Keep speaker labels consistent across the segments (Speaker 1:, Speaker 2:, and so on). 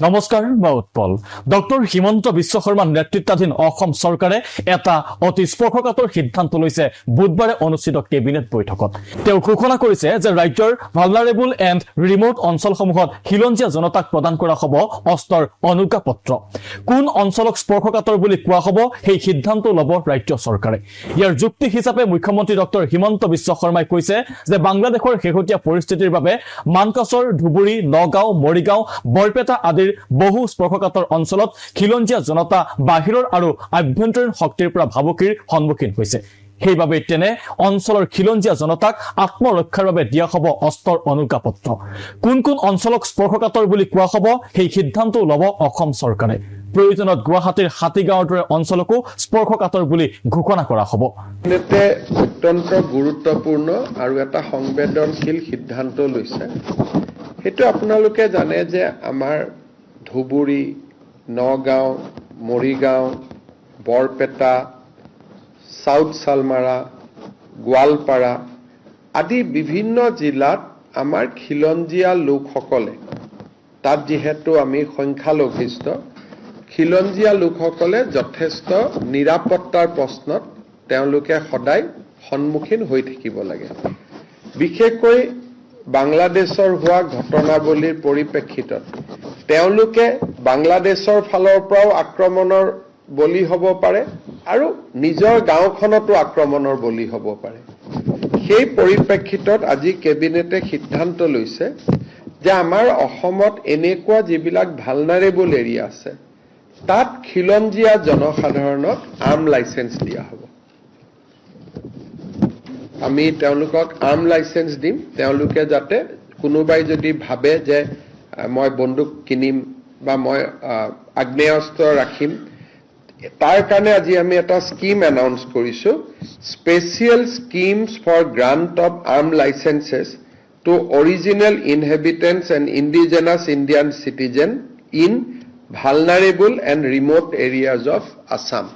Speaker 1: নমস্কাৰ মই উৎপল ডক্টৰ হিমন্ত বিশ্ব শৰ্মা নেতৃত্বাধীন অসম চৰকাৰে এটা অতি স্পৰ্শকাতৰ সিদ্ধান্ত লৈছে বুধবাৰে অনুষ্ঠিত কেবিনেট বৈঠকত তেওঁ ঘোষণা কৰিছে যে ৰাজ্যৰ ভালনাৰেবল এণ্ড ৰিমোট অঞ্চলসমূহত খিলঞ্জীয়া জনতাক প্ৰদান কৰা হ'ব অস্ত্ৰৰ অনুজ্ঞাপত্ৰ কোন অঞ্চলক স্পৰ্শকাতৰ বুলি কোৱা হ'ব সেই সিদ্ধান্ত ল'ব ৰাজ্য চৰকাৰে ইয়াৰ যুক্তি হিচাপে মুখ্যমন্ত্ৰী ডক্টৰ হিমন্ত বিশ্ব শৰ্মাই কৈছে যে বাংলাদেশৰ শেহতীয়া পৰিস্থিতিৰ বাবে মানকাছৰ ধুবুৰী নগাঁও মৰিগাঁও বৰপেটা আদিৰ বহু স্পৰ্শকাতৰ অঞ্চলত খিলঞ্জীয়া জনতা বাহিৰৰ আৰু আভ্যন্তৰীণ শক্তিৰ পৰা ভাবুকিৰ সন্মুখীন হৈছে সেইবাবে তেনে অঞ্চলৰ খিলঞ্জীয়া জনতাক আত্মৰক্ষাৰ বাবে দিয়া হ'ব অস্ত্ৰৰ অনুজ্ঞাপত্ৰ কোন কোন অঞ্চলক স্পৰ্শকাতৰ বুলি কোৱা হ'ব সেই সিদ্ধান্ত ল'ব অসম চৰকাৰে প্ৰয়োজনত গুৱাহাটীৰ হাতীগাঁৱৰ দৰে অঞ্চলকো স্পৰ্শকাতৰ বুলি ঘোষণা কৰা হ'ব
Speaker 2: নেতে অত্যন্ত গুৰুত্বপূৰ্ণ আৰু এটা সংবেদনশীল সিদ্ধান্ত লৈছে সেইটো আপোনালোকে জানে যে আমাৰ ধুবুৰী নগাঁও মৰিগাঁও বৰপেটা সাউথ সালমাৰা গোৱালপাৰা আদি বিভিন্ন জিলাত আমাৰ খিলঞ্জীয়া লোকসকলে তাত যেহেতু আমি সংখ্যালঘিষ্ঠ খিলঞ্জীয়া লোকসকলে যথেষ্ট নিৰাপত্তাৰ প্ৰশ্নত তেওঁলোকে সদায় সন্মুখীন হৈ থাকিব লাগে বিশেষকৈ বাংলাদেশৰ হোৱা ঘটনাৱলীৰ পৰিপ্ৰেক্ষিতত তেওঁলোকে বাংলাদেশৰ ফালৰ পৰাও আক্ৰমণৰ বলি হ'ব পাৰে আৰু নিজৰ গাঁওখনতো আক্ৰমণৰ বলি হ'ব পাৰে সেই পৰিপ্ৰেক্ষিতত আজি কেবিনেটে সিদ্ধান্ত লৈছে যে আমাৰ অসমত এনেকুৱা যিবিলাক ভালনাৰেবল এৰিয়া আছে তাত খিলঞ্জীয়া জনসাধাৰণক আৰ্ম লাইসেন্স দিয়া হ'ব আমি তেওঁলোকক আৰ্ম লাইসেন্স দিম তেওঁলোকে যাতে কোনোবাই যদি ভাবে যে মই বন্দুক কিনিম বা মই আগ্নেয়াস্ত্ৰ ৰাখিম তাৰ কাৰণে আজি আমি এটা স্কিম এনাউন্স কৰিছো special schemes for grant of arm licences to original inhabitants and indigenous Indian citizen in vulnerable and remote areas of Assam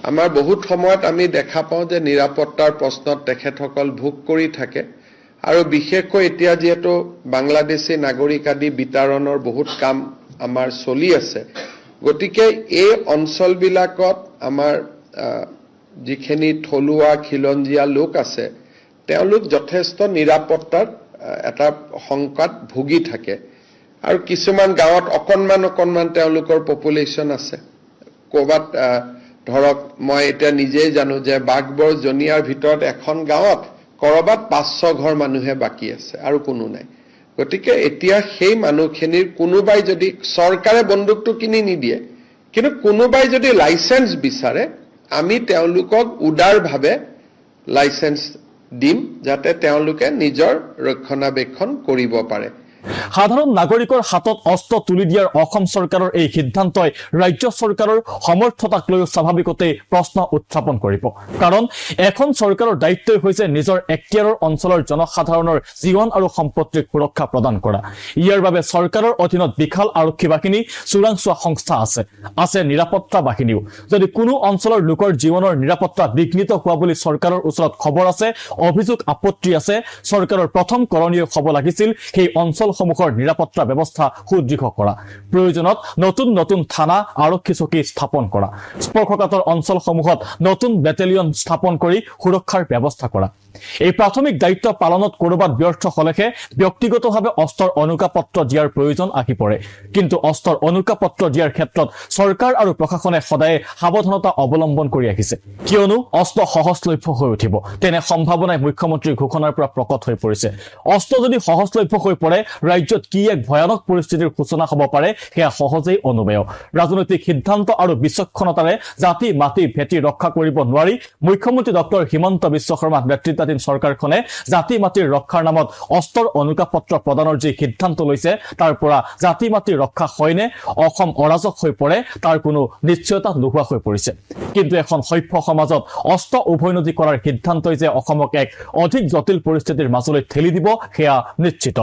Speaker 2: আমাৰ বহুত সময়ত আমি দেখা পাওঁ যে নিৰাপত্তাৰ প্ৰশ্নত তেখেতসকল ভোগ কৰি থাকে আৰু বিশেষকৈ এতিয়া যেহেতু বাংলাদেশী নাগৰিক আদি বিতৰণৰ বহুত কাম আমাৰ চলি আছে গতিকে এই অঞ্চলবিলাকত আমাৰ যিখিনি থলুৱা খিলঞ্জীয়া লোক আছে তেওঁলোক যথেষ্ট নিৰাপত্তাৰ এটা সংকট ভুগি থাকে আৰু কিছুমান গাঁৱত অকণমান তেওঁলোকৰ পপুলেশ্যন আছে ক'ৰবাত ধৰক মই এতিয়া নিজেই জানো যে বাঘবৰ জনিয়াৰ ভিতৰত এখন গাঁৱত কৰবাত 500 ঘৰ মানুহে বাকি আছে আৰু কোনো নাই গতিকে এতিয়া সেই মানুহখিনিৰ কোনোবাই যদি চৰকাৰে বন্দুকটো কিনি নিদিয়ে কিন্তু কোনোবাই যদি লাইসেন্স বিচাৰে আমি তেওঁলোকক উদাৰভাৱে লাইসেন্স দিম যাতে তেওঁলোকে নিজৰ ৰক্ষণাবেক্ষণ কৰিব পাৰে
Speaker 1: সাধাৰণ নাগৰিকৰ হাতত অস্ত্ৰ তুলি দিয়াৰ অসম চৰকাৰৰ এই সিদ্ধান্তই ৰাজ্য চৰকাৰৰ সমৰ্থতাক লৈ স্বাভাৱিকতে প্ৰশ্ন উত্থাপন কৰিব কাৰণ এখন চৰকাৰৰ দায়িত্বই হৈছে নিজৰ এক্টিয়াৰৰ অঞ্চলৰ জনসাধাৰণৰ জীৱন আৰু সম্পত্তিৰ সুৰক্ষা প্ৰদান কৰা ইয়াৰ বাবে চৰকাৰৰ অধীনত বিশাল আৰক্ষী বাহিনী চোৰাংচোৱা সংস্থা আছে নিৰাপত্তা বাহিনীও যদি কোনো অঞ্চলৰ লোকৰ জীৱনৰ নিৰাপত্তা বিঘ্নিত হোৱা বুলি চৰকাৰৰ ওচৰত খবৰ আছে অভিযোগ আপত্তি আছে চৰকাৰৰ প্ৰথম কৰণীয় হ'ব লাগিছিল সেই অঞ্চল সমূহৰ নিৰাপত্তা ব্যৱস্থা সুদৃঢ় কৰা প্ৰয়োজনত নতুন থানা আৰক্ষী চকী স্থাপন কৰা স্পৰ্শকাতৰ অঞ্চলসমূহত নতুন বেটেলিয়ন স্থাপন কৰি সুৰক্ষাৰ ব্যৱস্থা কৰা এই প্ৰাথমিক দায়িত্ব পালনত কৰবাত ব্যৰ্থ হলেহে ব্যক্তিগতভাৱে অস্ত্ৰৰ অনুজ্ঞাপত্ৰ দিয়াৰ প্ৰয়োজন আহি পৰে কিন্তু অস্ত্ৰৰ অনুজ্ঞাপত্ৰ দিয়াৰ ক্ষেত্ৰত চৰকাৰ আৰু প্ৰশাসনে সদায় সাৱধানতা অৱলম্বন কৰি আহিছে কিয়নো অস্ত্ৰ সহজলভ্য হৈ উঠিব তেনে সম্ভাৱনাই মুখ্যমন্ত্ৰীৰ ঘোষণাৰ পৰা প্ৰকট হৈ পৰিছে অস্ত্ৰ যদি সহজলভ্য হৈ পৰে ৰাজ্যত কি এক ভয়ানক পৰিস্থিতিৰ সূচনা হ'ব পাৰে সেয়া সহজেই অনুমেয় ৰাজনৈতিক সিদ্ধান্ত আৰু বিচক্ষণতাৰে জাতি মাটি ভেটি ৰক্ষা কৰিব নোৱাৰি মুখ্যমন্ত্ৰী ডক্টৰ হিমন্ত বিশ্ব শৰ্মা নেতৃত্বাধীন চৰকাৰখনে জাতি মাটিৰ ৰক্ষাৰ নামত অস্ত্ৰৰ অনুজ্ঞাপত্ৰ প্ৰদানৰ যি সিদ্ধান্ত লৈছে তাৰ পৰা জাতি মাটিৰ ৰক্ষা হয়নে অসম অৰাজক হৈ পৰে তাৰ কোনো নিশ্চয়তা নোহোৱা হৈ পৰিছে কিন্তু এখন সভ্য সমাজত অস্ত্ৰ উভৈনদী কৰাৰ সিদ্ধান্তই যে অসমক এক অধিক জটিল পৰিস্থিতিৰ মাজলৈ ঠেলি দিব সেয়া নিশ্চিত